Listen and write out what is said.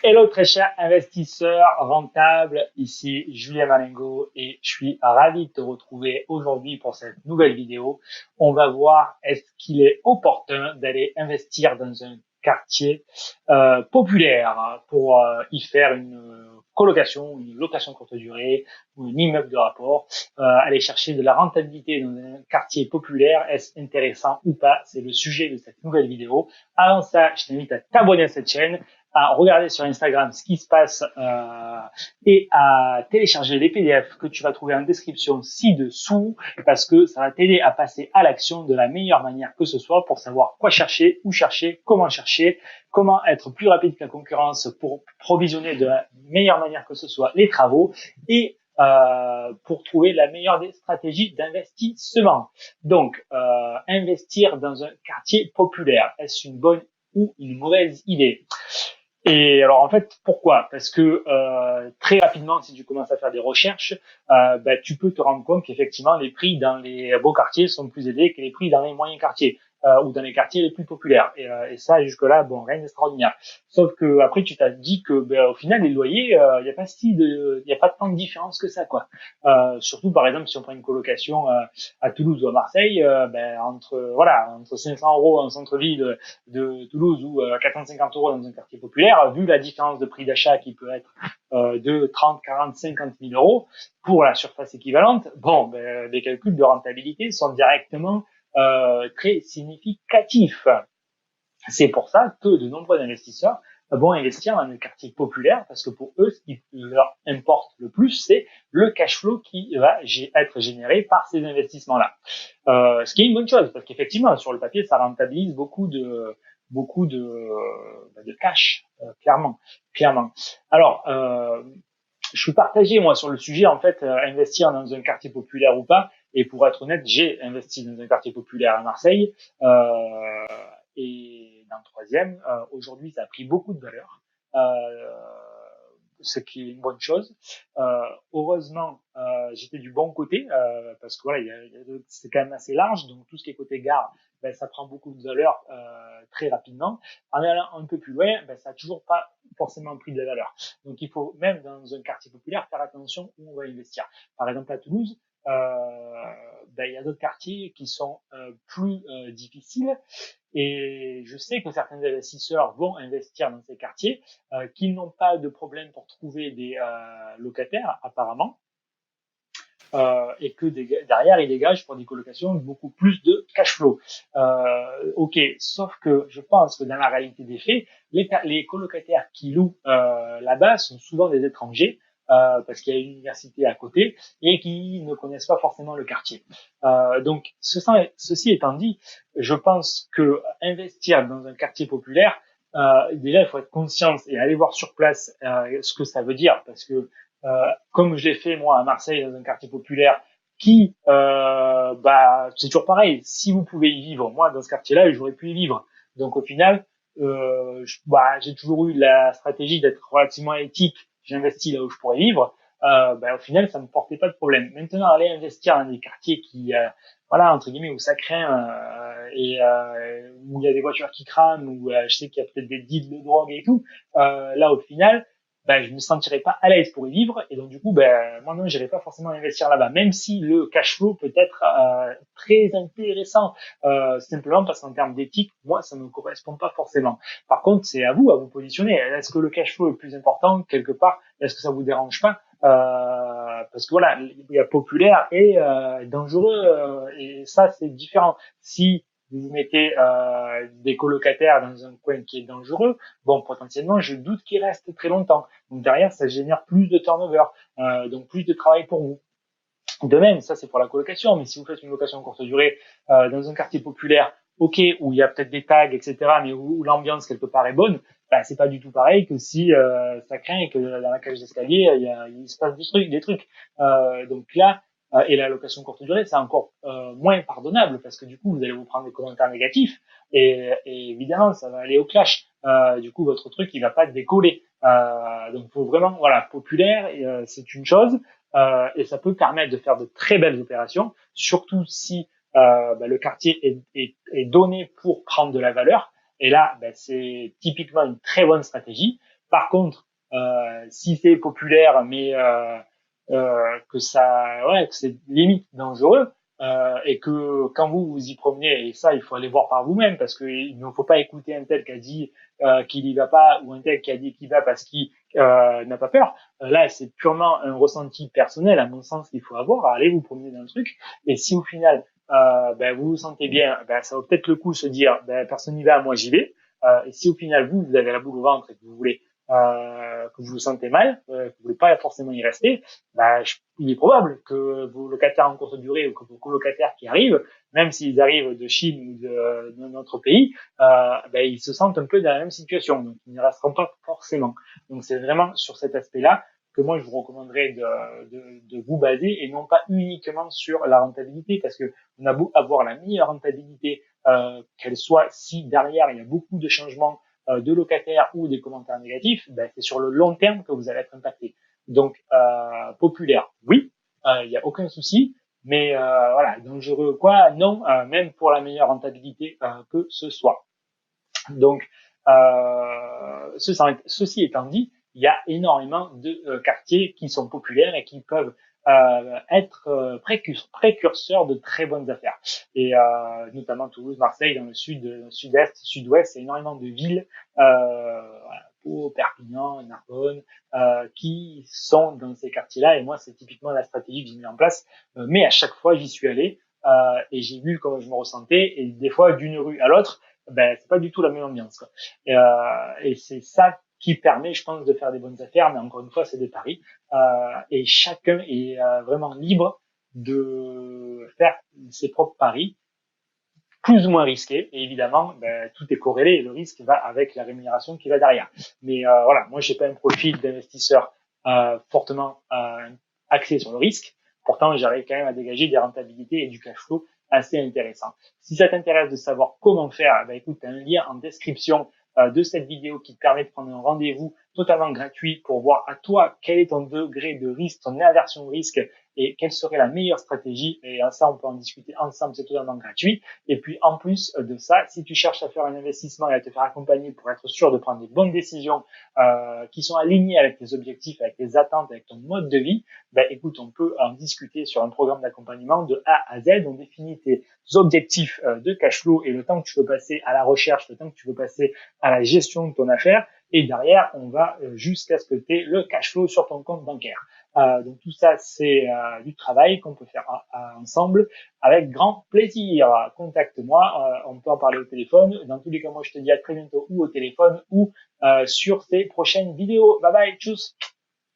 Hello très chers investisseurs rentables, ici Julien Malengo et je suis ravi de te retrouver aujourd'hui pour cette nouvelle vidéo. On va voir est-ce qu'il est opportun d'aller investir dans un quartier populaire pour y faire une colocation, une location courte durée ou un immeuble de rapport. Aller chercher de la rentabilité dans un quartier populaire, est-ce intéressant ou pas? C'est le sujet de cette nouvelle vidéo. Avant ça, je t'invite à t'abonner à cette chaîne, à regarder sur Instagram ce qui se passe et à télécharger les PDF que tu vas trouver en description ci-dessous parce que ça va t'aider à passer à l'action de la meilleure manière que ce soit pour savoir quoi chercher, où chercher, comment être plus rapide que la concurrence pour provisionner de la meilleure manière que ce soit les travaux et pour trouver la meilleure des stratégies d'investissement. Donc, investir dans un quartier populaire, est-ce une bonne ou une mauvaise idée? Et alors en fait, pourquoi? Parce que très rapidement, si tu commences à faire des recherches, tu peux te rendre compte qu'effectivement les prix dans les beaux quartiers sont plus élevés que les prix dans les moyens quartiers ou dans les quartiers les plus populaires. Et ça, jusque-là, bon, rien d'extraordinaire. Sauf que après, tu t'as dit que au final, les loyers, il y a pas tant de différence que ça, quoi. Surtout par exemple, si on prend une colocation à Toulouse ou à Marseille, entre 500 euros en centre-ville de Toulouse ou 450 euros dans un quartier populaire, vu la différence de prix d'achat qui peut être de 30, 40, 50 000 euros pour la surface équivalente, les calculs de rentabilité sont directement très significatifs. C'est pour ça que de nombreux investisseurs vont investir dans les quartiers populaires parce que pour eux, ce qui leur importe le plus, c'est le cash flow qui va être généré par ces investissements-là. Ce qui est une bonne chose parce qu'effectivement, sur le papier, ça rentabilise beaucoup de cash, clairement. Alors, je suis partagé moi sur le sujet en fait, investir dans un quartier populaire ou pas. Et pour être honnête, j'ai investi dans un quartier populaire à Marseille. Et dans le troisième, aujourd'hui, ça a pris beaucoup de valeur, ce qui est une bonne chose. Heureusement, j'étais du bon côté parce que voilà, c'est quand même assez large, donc tout ce qui est côté gare, ça prend beaucoup de valeur très rapidement. En allant un peu plus loin, ça n'a toujours pas forcément pris de la valeur. Donc il faut même dans un quartier populaire faire attention où on va investir. Par exemple à Toulouse, il y a d'autres quartiers qui sont plus difficiles et je sais que certains investisseurs vont investir dans ces quartiers, qu'ils n'ont pas de problème pour trouver des locataires apparemment, et que derrière ils dégagent pour des colocations beaucoup plus de cash flow. Ok, sauf que je pense que dans la réalité des faits, les colocataires qui louent là-bas sont souvent des étrangers. Parce qu'il y a une université à côté et qui ne connaissent pas forcément le quartier. Donc, ceci étant dit, je pense que investir dans un quartier populaire, déjà il faut être conscient et aller voir sur place ce que ça veut dire, parce que comme je l'ai fait moi à Marseille dans un quartier populaire, c'est toujours pareil. Si vous pouvez y vivre, moi dans ce quartier-là, j'aurais pu y vivre. Donc au final, j'ai toujours eu la stratégie d'être relativement éthique. J'investis là où je pourrais vivre. Au final, ça me portait pas de problème. Maintenant, aller investir dans des quartiers qui, entre guillemets, où ça craint où il y a des voitures qui crament, où je sais qu'il y a peut-être des deals de drogue et tout. Là, au final, je me sentirais pas à l'aise pour y vivre et donc du coup moi non, j'irais pas forcément investir là-bas, même si le cash flow peut être très intéressant, simplement parce qu'en termes d'éthique, moi ça ne me correspond pas forcément. Par contre, c'est à vous positionner. Est-ce que le cash flow est plus important quelque part? Est-ce que ça vous dérange pas? Parce que voilà, il y a populaire et dangereux, et ça c'est différent. Si vous mettez des colocataires dans un coin qui est dangereux, potentiellement, je doute qu'il reste très longtemps. Donc derrière, ça génère plus de turnover, donc plus de travail pour vous. De même, ça c'est pour la colocation, mais si vous faites une location courte durée dans un quartier populaire, ok, où il y a peut-être des tags, etc., mais où l'ambiance quelque part est bonne, c'est pas du tout pareil que si ça craint et que dans la cage d'escalier, il se passe des trucs. Donc là, et la location courte durée, c'est encore moins pardonnable parce que du coup, vous allez vous prendre des commentaires négatifs et évidemment, ça va aller au clash. Du coup, votre truc, il va pas décoller. Donc, faut vraiment, voilà, populaire, c'est une chose. Et ça peut permettre de faire de très belles opérations, surtout si le quartier est donné pour prendre de la valeur. Et là, c'est typiquement une très bonne stratégie Par contre, si c'est populaire, mais que c'est limite dangereux, et que quand vous vous y promenez, et ça il faut aller voir par vous-même, parce que il ne faut pas écouter un tel qui a dit qu'il y va pas, ou un tel qui a dit qu'il va parce qu'il n'a pas peur. Là, c'est purement un ressenti personnel, à mon sens, qu'il faut avoir, à aller vous promener dans le truc. Et si au final vous vous sentez bien, ça vaut peut-être le coup de se dire personne n'y va, moi j'y vais. Et si au final vous avez la boule au ventre et que vous voulez que vous vous sentez mal, que vous voulez pas forcément y rester, il est probable que vos locataires en courte durée ou que vos colocataires qui arrivent, même s'ils arrivent de Chine ou de notre pays, ils se sentent un peu dans la même situation, donc ils ne resteront pas forcément. Donc c'est vraiment sur cet aspect-là que moi je vous recommanderais de vous baser, et non pas uniquement sur la rentabilité, parce que on a beau avoir la meilleure rentabilité, qu'elle soit, si derrière il y a beaucoup de changements de locataires ou des commentaires négatifs, c'est sur le long terme que vous allez être impacté. Donc populaire, oui, il n'y a aucun souci, mais voilà, dangereux quoi, non, même pour la meilleure rentabilité que ce soit. Donc ceci étant dit, il y a énormément de quartiers qui sont populaires et qui peuvent être précurseurs de très bonnes affaires. Et notamment Toulouse, Marseille, dans le sud, sud-est, sud-ouest, il y a énormément de villes, Pau, Perpignan, Narbonne, qui sont dans ces quartiers-là. Et moi, c'est typiquement la stratégie que j'ai mis en place. Mais à chaque fois, j'y suis allé et j'ai vu comment je me ressentais. Et des fois, d'une rue à l'autre, c'est pas du tout la même ambiance, quoi. Et c'est ça qui permet, je pense, de faire des bonnes affaires. Mais encore une fois, c'est des paris. Et chacun est vraiment libre de faire ses propres paris, plus ou moins risqués. Et évidemment, tout est corrélé et le risque va avec la rémunération qui va derrière. Mais voilà, moi, j'ai pas un profil d'investisseur fortement axé sur le risque. Pourtant, j'arrive quand même à dégager des rentabilités et du cash flow assez intéressants. Si ça t'intéresse de savoir comment faire, écoute, tu as un lien en description de cette vidéo qui te permet de prendre un rendez-vous totalement gratuit pour voir à toi quel est ton degré de risque, ton aversion au risque, et quelle serait la meilleure stratégie. Et ça, on peut en discuter ensemble, c'est totalement gratuit. Et puis, en plus de ça, si tu cherches à faire un investissement et à te faire accompagner pour être sûr de prendre des bonnes décisions qui sont alignées avec tes objectifs, avec tes attentes, avec ton mode de vie, écoute, on peut en discuter sur un programme d'accompagnement de A à Z. On définit tes objectifs de cash flow et le temps que tu veux passer à la recherche, le temps que tu veux passer à la gestion de ton affaire. Et derrière, on va jusqu'à ce que tu aies le cash flow sur ton compte bancaire. Donc tout ça, c'est du travail qu'on peut faire ensemble avec grand plaisir. Contacte-moi, on peut en parler au téléphone. Dans tous les cas, moi je te dis à très bientôt, ou au téléphone ou sur ces prochaines vidéos. Bye bye, tchuss.